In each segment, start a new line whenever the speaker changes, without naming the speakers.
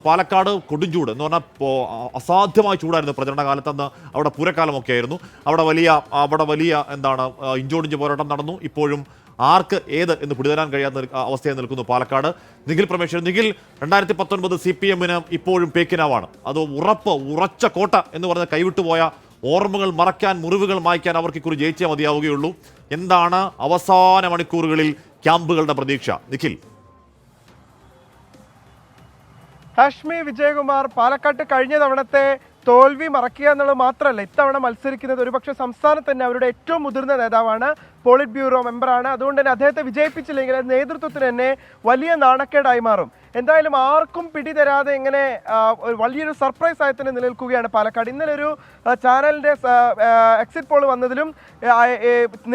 പാലക്കാട് കൊടുംചൂട് എന്ന് പറഞ്ഞാൽ അസാധ്യമായ ചൂടായിരുന്നു പ്രചരണ കാലത്തന്ന്. അവിടെ പൂരക്കാലമൊക്കെ ആയിരുന്നു. അവിടെ വലിയ എന്താണ് ഇഞ്ചോടിഞ്ച് പോരാട്ടം നടന്നു. ഇപ്പോഴും ആർക്ക് ഏത് എന്ന് പിടിതരാൻ കഴിയാത്ത അവസ്ഥയിൽ നിൽക്കുന്നു പാലക്കാട്. നിഖിൽ പ്രമേശ്വരൻ, നിഖിൽ, 2019 CPM ഇപ്പോഴും പേക്കിനാവാണ്. അത് ഉറച്ച കോട്ട എന്ന് പറഞ്ഞ കൈവിട്ടുപോയ ഓർമ്മകൾ മറയ്ക്കാൻ, മുറിവുകൾ മായ്ക്കാൻ അവർക്ക് ഇക്കുറി ജയിച്ചേ മതിയാവുകയുള്ളൂ. എന്താണ് അവസാന മണിക്കൂറുകളിൽ ക്യാമ്പുകളുടെ പ്രതീക്ഷ? നിഖിൽ.
ഹാഷ്മി വിജയകുമാർ, പാലക്കാട്ട് കഴിഞ്ഞ തവണത്തെ തോൽവി മറക്കുക എന്നുള്ളത് മാത്രമല്ല, ഇത്തവണ മത്സരിക്കുന്നത് ഒരുപക്ഷെ സംസ്ഥാനത്ത് തന്നെ അവരുടെ ഏറ്റവും മുതിർന്ന നേതാവാണ്, പോളിറ്റ് ബ്യൂറോ മെമ്പറാണ്. അതുകൊണ്ട് തന്നെ അദ്ദേഹത്തെ വിജയിപ്പിച്ചില്ലെങ്കിൽ നേതൃത്വത്തിന് തന്നെ വലിയ നാണക്കേടായി മാറും. എന്തായാലും ആർക്കും പിടിതരാതെ ഇങ്ങനെ വലിയൊരു സർപ്രൈസ് ആയി തന്നെ നിലനിൽക്കുകയാണ് പാലക്കാട്. ഇന്നലെ ഒരു ചാനലിന്റെ എക്സിറ്റ് പോൾ വന്നതിലും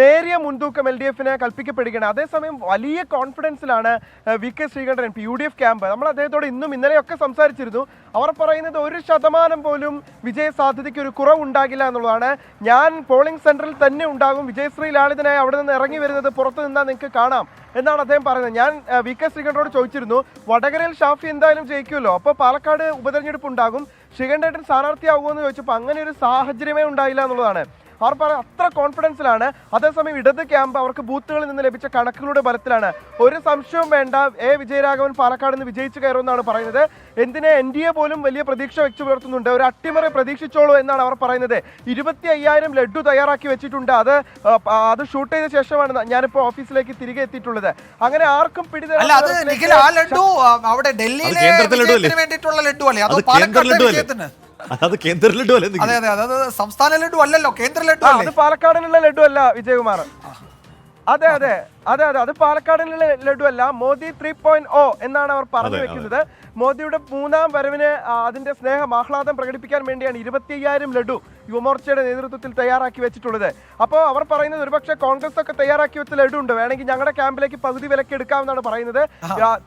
നേരിയ മുൻതൂക്കം LDF-ന് കൽപ്പിക്കപ്പെടുകയാണ്. അതേസമയം വലിയ കോൺഫിഡൻസിലാണ് VK Sreekandan MP, UDF camp. നമ്മൾ അദ്ദേഹത്തോട് ഇന്നലെയൊക്കെ സംസാരിച്ചിരുന്നു. അവർ പറയുന്നത് 1% പോലും വിജയ സാധ്യതയ്ക്ക് ഒരു കുറവുണ്ടാകില്ല എന്നുള്ളതാണ്. ഞാൻ പോളിംഗ് സെന്ററിൽ തന്നെ ഉണ്ടാകും, വിജയശ്രീ ലാളിതനായി അവിടെ നിന്ന് ഇറങ്ങി വരുന്നത് പുറത്തു നിന്നാൽ നിങ്ങൾക്ക് കാണാം എന്നാണ് അദ്ദേഹം പറയുന്നത്. ഞാൻ VK ശ്രീകണ്ഠനോട് ചോദിച്ചിരുന്നു, വടകരയിൽ ഷാഫി എന്തായാലും ജയിക്കുമല്ലോ, അപ്പോൾ പാലക്കാട് ഉപതെരഞ്ഞെടുപ്പ് ഉണ്ടാകും, ശ്രീകണ്ഠൻ സ്ഥാനാർത്ഥിയാകുമെന്ന് ചോദിച്ചപ്പോൾ അങ്ങനെ ഒരു സാഹചര്യമേ ഉണ്ടായില്ല എന്നുള്ളതാണ്. അവർ പറയാൻ അത്ര കോൺഫിഡൻസിലാണ്. അതേസമയം ഇടത് ക്യാമ്പ് അവർക്ക് ബൂത്തുകളിൽ നിന്ന് ലഭിച്ച കണക്കുകളുടെ ബലത്തിലാണ്. ഒരു സംശയവും വേണ്ട, വിജയരാഘവൻ പാലക്കാട് നിന്ന് വിജയിച്ചു കയറുമെന്നാണ് പറയുന്നത്. എന്തിനെ NDA പോലും വലിയ പ്രതീക്ഷ വെച്ചു പുലർത്തുന്നുണ്ട്. ഒരു അട്ടിമറി പ്രതീക്ഷിച്ചോളൂ എന്നാണ് അവർ പറയുന്നത്. 25,000 ലഡ്ഡു തയ്യാറാക്കി വെച്ചിട്ടുണ്ട്. അത് ഷൂട്ട് ചെയ്ത ശേഷമാണ് ഞാനിപ്പോൾ ഓഫീസിലേക്ക് തിരികെ എത്തിയിട്ടുള്ളത്. അങ്ങനെ ആർക്കും
പിടിതരാൻ
അത് കേന്ദ്ര ലഡു അല്ലേ?
അതെ, സംസ്ഥാന ലഡു അല്ലല്ലോ, കേന്ദ്ര ലഡു.
അത് പാലക്കാടിനുള്ള ലഡു അല്ല വിജയകുമാർ. അതെ, അത് പാലക്കാടിനുള്ള ലഡു അല്ല. മോദി 3.0 എന്നാണ് അവർ പറഞ്ഞു വെക്കുന്നത്. മോദിയുടെ 3ാം വരവിന് അതിന്റെ സ്നേഹം, ആഹ്ലാദം പ്രകടിപ്പിക്കാൻ വേണ്ടിയാണ് 25,000 ലഡു യുവമോർച്ചയുടെ നേതൃത്വത്തിൽ തയ്യാറാക്കി വെച്ചിട്ടുള്ളത്. അപ്പോൾ അവർ പറയുന്നത് ഒരുപക്ഷെ കോൺഗ്രസ് ഒക്കെ തയ്യാറാക്കി വെച്ച ലഡു ഉണ്ട്, വേണമെങ്കിൽ ഞങ്ങളുടെ ക്യാമ്പിലേക്ക് പകുതി വിലക്ക് എടുക്കാമെന്നാണ് പറയുന്നത്.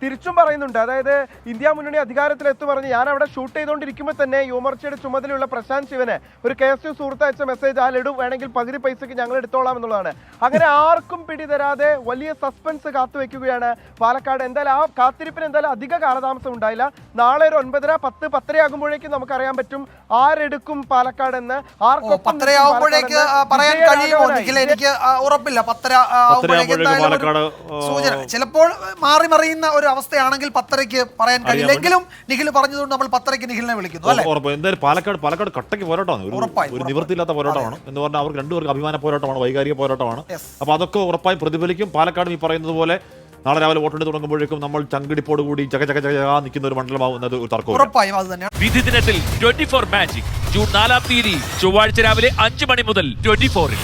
തിരിച്ചും പറയുന്നുണ്ട്, അതായത് ഇന്ത്യ മുന്നണി അധികാരത്തിലെത്തു പറഞ്ഞ് ഞാൻ അവിടെ ഷൂട്ട് ചെയ്തുകൊണ്ടിരിക്കുമ്പോൾ തന്നെ യുവമോർച്ചയുടെ ചുമതലയുള്ള പ്രശാന്ത് ശിവന് ഒരു KSU സുഹൃത്ത് അയച്ച മെസ്സേജ്, ആ ലഡു വേണമെങ്കിൽ പകുതി പൈസക്ക് ഞങ്ങൾ എടുത്തോളാം എന്നുള്ളതാണ്. അങ്ങനെ ആർക്കും പിടിതരാതെ വലിയ സസ്പെൻസ് കാത്തുവെക്കുകയാണ് പാലക്കാട്. എന്തായാലും ആ കാത്തിരിപ്പിന് എന്തായാലും അധിക കാലതാമസം ഉണ്ടായില്ല. നാളെ ഒരു 9:30, 10, 10:30 ആകുമ്പോഴേക്കും നമുക്കറിയാൻ പറ്റും ആരെടുക്കും പാലക്കാട് എന്ന്.
ആകുമ്പോഴേക്ക് പറയാൻ കഴിയുമോ എനിക്ക് ഉറപ്പില്ല. 10:30 സൂചന ചിലപ്പോൾ മാറി മറിയുന്ന ഒരു അവസ്ഥയാണെങ്കിൽ 10:30 പറയാൻ കഴിയില്ല. എങ്കിലും നിഖിൽ പറഞ്ഞതുകൊണ്ട് നമ്മൾ 10:30 നിഖിലിനെ വിളിക്കുന്നു അല്ലേ?
എന്തായാലും പാലക്കാട് കട്ടയ്ക്ക് പോരാട്ടമാണ്, ഒരു നിവൃത്തിയില്ലാത്ത പോരാട്ടമാണ് എന്ന് പറഞ്ഞാൽ അവർക്ക് രണ്ടുപേർക്ക് അഭിമാന പോരാട്ടമാണ്, വൈകാരിക പോരാട്ടമാണ്. അപ്പൊ അതൊക്കെ ഉറപ്പായും പ്രതിഫലിക്കും. പാലക്കാട് ഈ പറയുന്നത് പോലെ നാളെ രാവിലെ വോട്ടെണ്ണി തുടങ്ങുമ്പോഴേക്കും നമ്മൾ ചങ്കിടിപ്പോട് കൂടി നിൽക്കുന്ന ഒരു മണ്ഡലമാവുന്നത് ഒരു തർക്കം.
ഉറപ്പായും അത് തന്നെയാണ്.
വിധി ദിനത്തിൽ 24 മാജിക് ജൂൺ 4 ചൊവ്വാഴ്ച രാവിലെ 5 മണി മുതൽ 24-ൽ.